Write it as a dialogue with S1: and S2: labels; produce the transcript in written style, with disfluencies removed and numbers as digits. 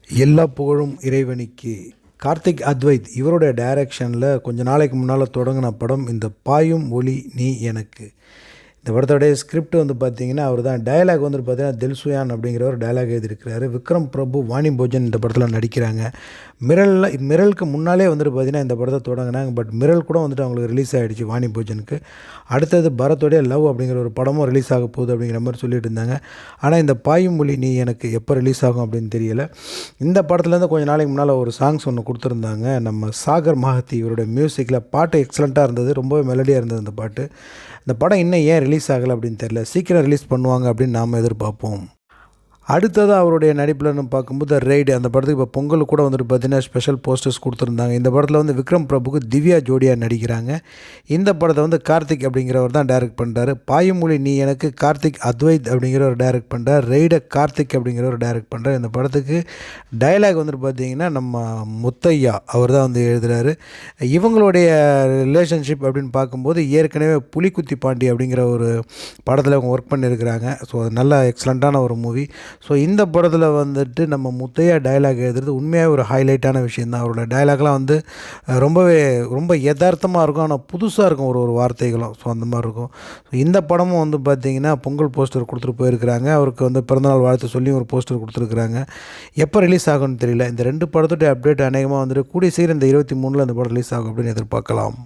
S1: எல்லா புகழும் இறைவனுக்கு. கார்த்திக் அத்வைத் இவருடைய டைரக்ஷனில் கொஞ்ச நாளைக்கு முன்னால் தொடங்கின படம் இந்த பாயும் ஒளி நீ எனக்கு. இந்த படத்தோடைய ஸ்கிரிப்ட் வந்து பார்த்திங்கன்னா அவர் தான். டயலாக் வந்து பார்த்திங்கன்னா தில்சுயான் அப்படிங்கிறவர் டயலாக் எழுதியிருக்கிறாரு. விக்ரம் பிரபு, வாணி போஜன் இந்த படத்தில் நடிக்கிறாங்க. மிரலுக்கு முன்னாலே வந்துட்டு பார்த்திங்கன்னா இந்த படத்தை தொடங்கினாங்க. பட் மிரல் கூட வந்துட்டு அவங்களுக்கு ரிலீஸ் ஆகிடுச்சு வாணி போஜனுக்கு. அடுத்தது பரத்தோடைய லவ் அப்படிங்கிற ஒரு படமும் ரிலீஸ் ஆக போகுது அப்படிங்கிற மாதிரி சொல்லிட்டு இருந்தாங்க. ஆனால் இந்த பாயும் மொழி நீ எனக்கு எப்போ ரிலீஸ் ஆகும் அப்படின்னு தெரியல. இந்த படத்துலேருந்து கொஞ்சம் நாளைக்கு முன்னால் ஒரு சாங்ஸ் ஒன்று கொடுத்துருந்தாங்க. நம்ம சாகர் மஹத்தி இவருடைய மியூசிக்கில் பாட்டு எக்ஸலண்ட்டாக இருந்தது. ரொம்பவே மெலடியாக இருந்தது அந்த பாட்டு. இந்த படம் இன்னும் ஏன் ரிலீஸ் ஆகலை அப்படின்னு தெரியல. சீக்கிரம் ரிலீஸ் பண்ணுவாங்க அப்படின்னு நாம் எதிர்பார்ப்போம். அடுத்தது அவருடைய நடிப்புலன்னு பார்க்கும்போது ரெய்டு அந்த படத்துக்கு இப்போ பொங்கலுக்கு கூட வந்துட்டு பார்த்தீங்கன்னா ஸ்பெஷல் போஸ்டர்ஸ் கொடுத்துருந்தாங்க. இந்த படத்தில் வந்து விக்ரம் பிரபுக்கு திவ்யா ஜோடியாக நடிக்கிறாங்க. இந்த படத்தை வந்து கார்த்திக் அப்படிங்கிறவர் தான் டைரக்ட் பண்ணுறாரு. பாயுமொழி நீ எனக்கு கார்த்திக் அத்வைத் அப்படிங்கிறவர் டைரக்ட் பண்ணுறார். ரெய்டை கார்த்திக் அப்படிங்கிறவர் டைரக்ட் பண்ணுறார். இந்த படத்துக்கு டைலாக் வந்துட்டு பார்த்தீங்கன்னா நம்ம முத்தையா அவர் தான் வந்து எழுதுகிறாரு. இவங்களுடைய ரிலேஷன்ஷிப் அப்படின்னு பார்க்கும்போது ஏற்கனவே புலிக்குத்தி பாண்டி அப்படிங்கிற ஒரு படத்தில் அவங்க ஒர்க் பண்ணியிருக்கிறாங்க. ஸோ அது நல்ல எக்ஸலண்ட்டான ஒரு மூவி. ஸோ இந்த படத்தில் வந்துட்டு நம்ம முத்தையா டைலாக் எழுதுறது உண்மையாக ஒரு ஹைலைட்டான விஷயந்தான். அவரோட டைலாக்லாம் வந்து ரொம்ப யதார்த்தமாக இருக்கும். ஆனால் புதுசாக இருக்கும் ஒரு வார்த்தைகளும். ஸோ அந்த மாதிரி இருக்கும். ஸோ இந்த படமும் வந்து பார்த்திங்கன்னா பொங்கல் போஸ்டர் கொடுத்துட்டு போயிருக்கிறாங்க. அவருக்கு வந்து பிறந்தநாள் வாழ்த்து சொல்லி ஒரு போஸ்டர் கொடுத்துருக்குறாங்க. எப்போ ரிலீஸ் ஆகும்னு தெரியல. இந்த ரெண்டு படத்துடைய அப்டேட் அநேகமாக வந்துட்டு கூடிய சீக்கிரம் இந்த 23 இந்த படம் ரிலீஸ் ஆகும் அப்படின்னு எதிர்பார்க்கலாம்.